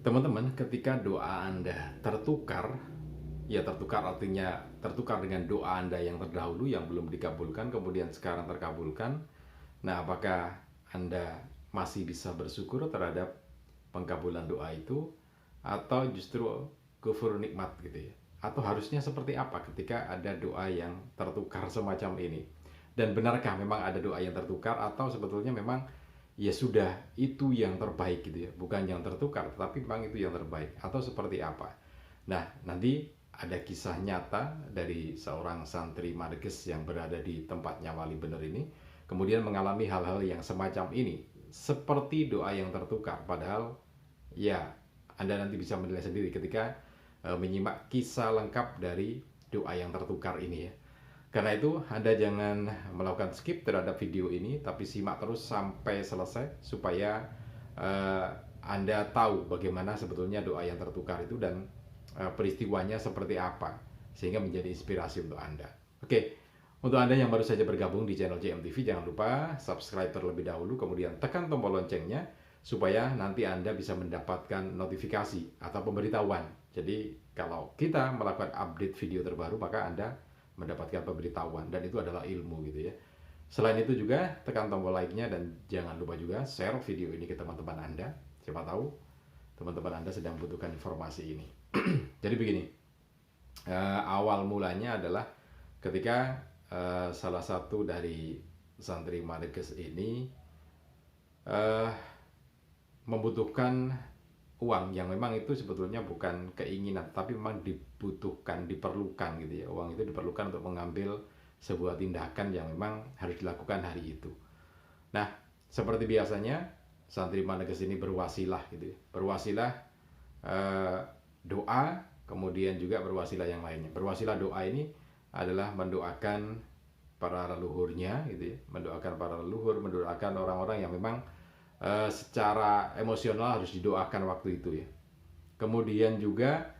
Teman-teman, ketika doa Anda tertukar, ya tertukar artinya tertukar dengan doa Anda yang terdahulu yang belum dikabulkan, kemudian sekarang terkabulkan. Nah, apakah Anda masih bisa bersyukur terhadap pengkabulan doa itu, atau justru kufur nikmat gitu ya? Atau harusnya seperti apa ketika ada doa yang tertukar semacam ini? Dan benarkah memang ada doa yang tertukar, atau sebetulnya memang ya sudah itu yang terbaik gitu ya, bukan yang tertukar tetapi memang itu yang terbaik, atau seperti apa? Nah, nanti ada kisah nyata dari seorang santri Marges yang berada di tempatnya Wali Bener ini, kemudian mengalami hal-hal yang semacam ini, seperti doa yang tertukar. Padahal ya, Anda nanti bisa menilai sendiri ketika menyimak kisah lengkap dari doa yang tertukar ini ya. Karena itu, Anda jangan melakukan skip terhadap video ini, tapi simak terus sampai selesai supaya uh, Anda tahu bagaimana sebetulnya doa yang tertukar itu dan peristiwanya seperti apa, sehingga menjadi inspirasi untuk Anda. Oke, untuk Anda yang baru saja bergabung di channel JMTV, jangan lupa subscribe terlebih dahulu, kemudian tekan tombol loncengnya supaya nanti Anda bisa mendapatkan notifikasi atau pemberitahuan. Jadi, kalau kita melakukan update video terbaru, maka Anda mendapatkan pemberitahuan, dan itu adalah ilmu gitu ya. Selain itu juga tekan tombol like-nya dan jangan lupa juga share video ini ke teman-teman Anda. Siapa tahu teman-teman Anda sedang butuhkan informasi ini. Jadi begini, awal mulanya adalah ketika salah satu dari santri Marges ini uh, membutuhkan uang yang memang itu sebetulnya bukan keinginan, tapi memang dibutuhkan, diperlukan gitu ya. Uang itu diperlukan untuk mengambil sebuah tindakan yang memang harus dilakukan hari itu. Nah, seperti biasanya santri Marges ini berwasilah gitu ya. Berwasilah doa, kemudian juga berwasilah yang lainnya. Berwasilah doa ini adalah mendoakan para leluhurnya gitu ya, mendoakan para leluhur, mendoakan orang-orang yang memang secara emosional harus didoakan waktu itu ya. Kemudian juga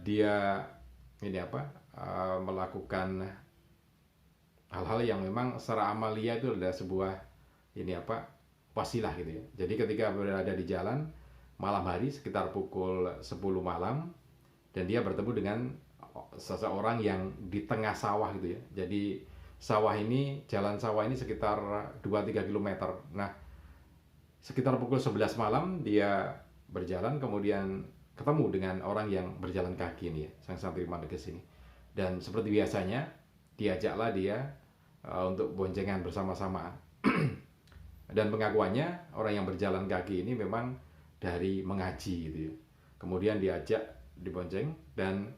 dia ini apa melakukan hal-hal yang memang secara amalia itu adalah sebuah ini apa wasilah gitu ya. Jadi ketika berada di jalan malam hari sekitar pukul 10 malam, dan dia bertemu dengan seseorang yang di tengah sawah gitu ya. Jadi sawah ini, jalan sawah ini sekitar 2-3 kilometer. Nah, sekitar pukul 11 malam dia berjalan, kemudian ketemu dengan orang yang berjalan kaki ini ya, sang santri Marges ini. Dan seperti biasanya diajaklah dia untuk boncengan bersama-sama. Dan pengakuannya orang yang berjalan kaki ini memang dari mengaji gitu ya. Kemudian diajak dibonceng dan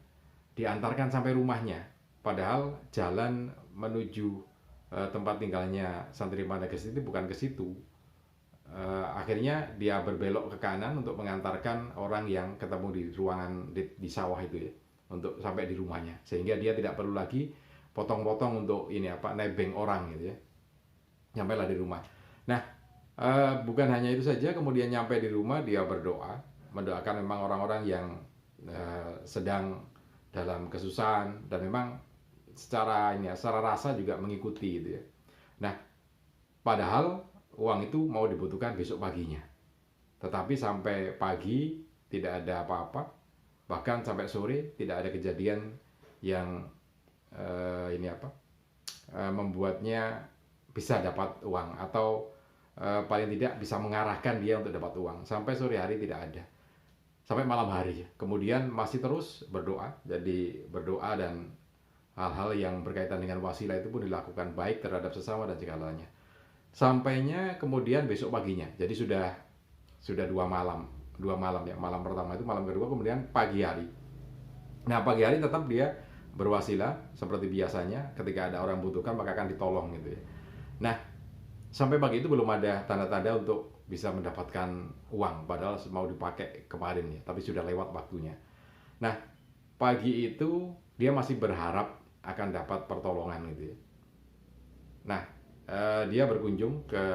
diantarkan sampai rumahnya. Padahal jalan menuju tempat tinggalnya santri Marges itu bukan ke situ. Akhirnya dia berbelok ke kanan untuk mengantarkan orang yang ketemu di ruangan di sawah itu ya, untuk sampai di rumahnya, sehingga dia tidak perlu lagi potong-potong untuk ini apa nebeng orang gitu ya. Nyampailah di rumah. Nah, bukan hanya itu saja, kemudian nyampe di rumah dia berdoa, mendoakan memang orang-orang yang sedang dalam kesusahan, dan memang secara ini ya, secara rasa juga mengikuti gitu ya. Nah, padahal uang itu mau dibutuhkan besok paginya, tetapi sampai pagi tidak ada apa-apa, bahkan sampai sore tidak ada kejadian yang ini apa membuatnya bisa dapat uang, atau paling tidak bisa mengarahkan dia untuk dapat uang. Sampai sore hari tidak ada, sampai malam hari kemudian masih terus berdoa. Jadi berdoa dan hal-hal yang berkaitan dengan wasilah itu pun dilakukan baik terhadap sesama dan segalanya. Sampainya kemudian besok paginya, jadi sudah 2 malam ya. Malam pertama itu, malam kedua, kemudian pagi hari. Nah, pagi hari tetap dia berwasilah seperti biasanya. Ketika ada orang butuhkan maka akan ditolong gitu ya. Nah, sampai pagi itu belum ada tanda-tanda untuk bisa mendapatkan uang, padahal mau dipakai kemarin ya, tapi sudah lewat waktunya. Nah, pagi itu dia masih berharap akan dapat pertolongan gitu ya. Nah, dia berkunjung ke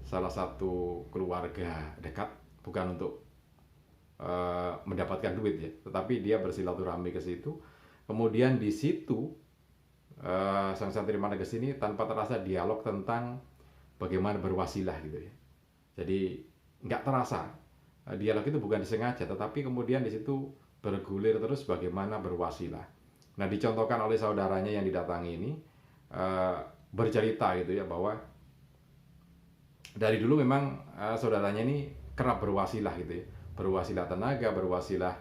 salah satu keluarga dekat, bukan untuk mendapatkan duit ya, tetapi dia bersilaturahmi ke situ. Kemudian di situ sang santri Marges ini tanpa terasa dialog tentang bagaimana berwasilah gitu ya. Jadi nggak terasa dialog itu bukan disengaja, tetapi kemudian di situ bergulir terus bagaimana berwasilah. Nah, dicontohkan oleh saudaranya yang didatangi ini, bercerita gitu ya, bahwa dari dulu memang saudaranya ini kerap berwasilah gitu ya, berwasilah tenaga, berwasilah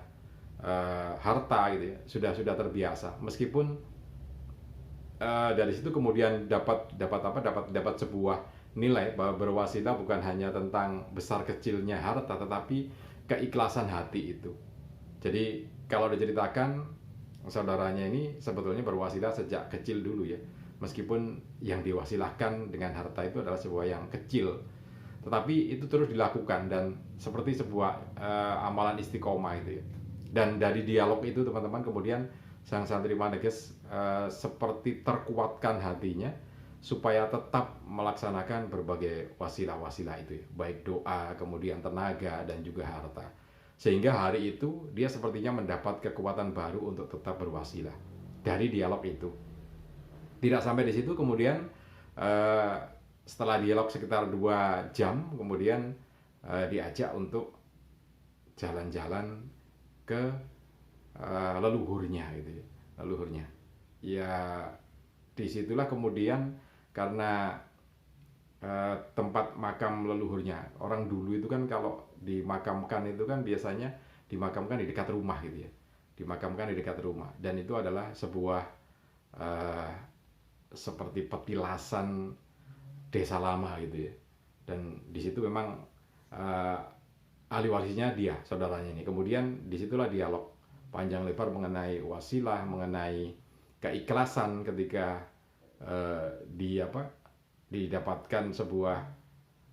harta gitu ya, sudah terbiasa. Meskipun dari situ kemudian dapat sebuah nilai bahwa berwasilah bukan hanya tentang besar kecilnya harta, tetapi keikhlasan hati itu. Jadi kalau diceritakan, saudaranya ini sebetulnya berwasilah sejak kecil dulu ya, meskipun yang diwasilahkan dengan harta itu adalah sebuah yang kecil, tetapi itu terus dilakukan dan seperti sebuah amalan istiqomah itu ya. Dan dari dialog itu teman-teman, kemudian sang santri Maneges seperti terkuatkan hatinya supaya tetap melaksanakan berbagai wasilah-wasilah itu ya, baik doa, kemudian tenaga, dan juga harta. Sehingga hari itu dia sepertinya mendapat kekuatan baru untuk tetap berwasilah dari dialog itu. Tidak sampai di situ, kemudian setelah dialog sekitar 2 jam, kemudian diajak untuk jalan-jalan ke leluhurnya gitu ya, leluhurnya. Ya disitulah kemudian, karena tempat makam leluhurnya, orang dulu itu kan kalau dimakamkan itu kan biasanya dimakamkan di dekat rumah gitu ya, dimakamkan di dekat rumah, dan itu adalah sebuah seperti petilasan desa lama gitu ya. Dan di situ memang ahli warisnya dia, saudaranya ini. Kemudian disitulah dialog panjang lebar mengenai wasilah, mengenai keikhlasan ketika didapatkan sebuah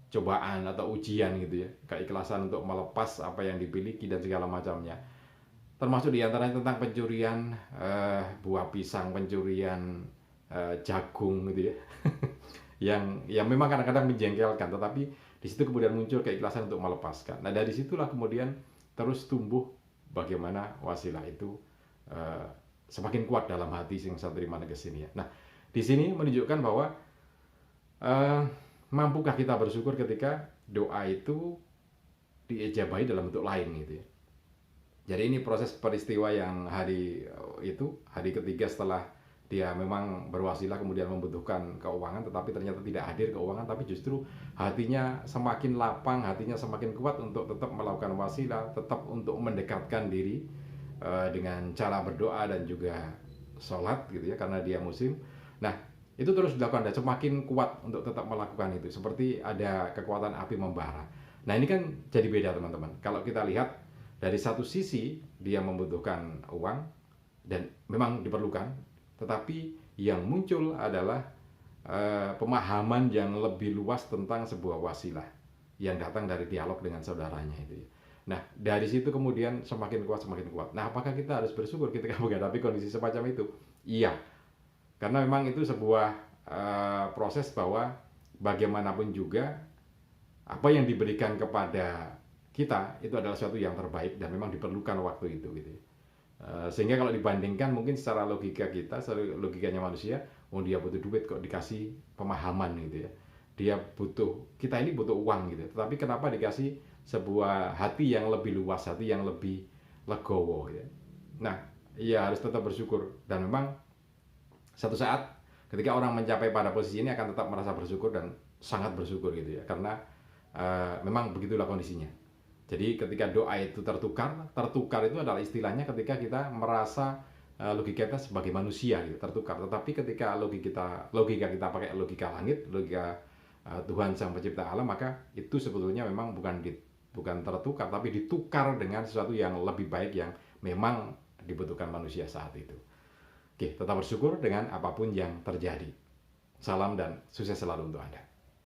cobaan atau ujian gitu ya, keikhlasan untuk melepas apa yang dimiliki dan segala macamnya, termasuk diantaranya tentang pencurian buah pisang, pencurian jagung gitu ya, yang memang kadang-kadang menjengkelkan, tetapi di situ kemudian muncul keikhlasan untuk melepaskan. Nah, dari situlah kemudian terus tumbuh bagaimana wasilah itu semakin kuat dalam hati sang santri Maneges ini ya. Nah, di sini menunjukkan bahwa mampukah kita bersyukur ketika doa itu diijabahi dalam bentuk lain gitu ya. Jadi ini proses peristiwa yang hari ketiga setelah dia memang berwasilah, kemudian membutuhkan keuangan, tetapi ternyata tidak hadir keuangan, tapi justru hatinya semakin lapang, hatinya semakin kuat untuk tetap melakukan wasilah, tetap untuk mendekatkan diri dengan cara berdoa dan juga sholat gitu ya, karena dia muslim. Nah, itu terus dilakukan dan semakin kuat untuk tetap melakukan itu, seperti ada kekuatan api membara. Nah, ini kan jadi beda teman-teman. Kalau kita lihat dari satu sisi, dia membutuhkan uang dan memang diperlukan, tetapi yang muncul adalah pemahaman yang lebih luas tentang sebuah wasilah yang datang dari dialog dengan saudaranya itu. Nah, dari situ kemudian semakin kuat, semakin kuat. Nah, apakah kita harus bersyukur ketika menghadapi kondisi semacam itu? Iya, karena memang itu sebuah proses bahwa bagaimanapun juga apa yang diberikan kepada kita itu adalah sesuatu yang terbaik dan memang diperlukan waktu itu gitu. Sehingga kalau dibandingkan mungkin secara logika kita, secara logikanya manusia, dia butuh duit kok dikasih pemahaman gitu ya. Kita ini butuh uang gitu. Tetapi kenapa dikasih sebuah hati yang lebih luas, hati yang lebih legowo ya. Nah, ia harus tetap bersyukur, dan memang satu saat ketika orang mencapai pada posisi ini akan tetap merasa bersyukur dan sangat bersyukur gitu ya, karena memang begitulah kondisinya. Jadi ketika doa itu tertukar itu adalah istilahnya ketika kita merasa logika kita sebagai manusia gitu, tertukar. Tetapi ketika logika kita pakai logika langit, logika Tuhan Sang Pencipta alam, maka itu sebetulnya memang bukan tertukar, tapi ditukar dengan sesuatu yang lebih baik yang memang dibutuhkan manusia saat itu. Oke, tetap bersyukur dengan apapun yang terjadi. Salam dan sukses selalu untuk Anda.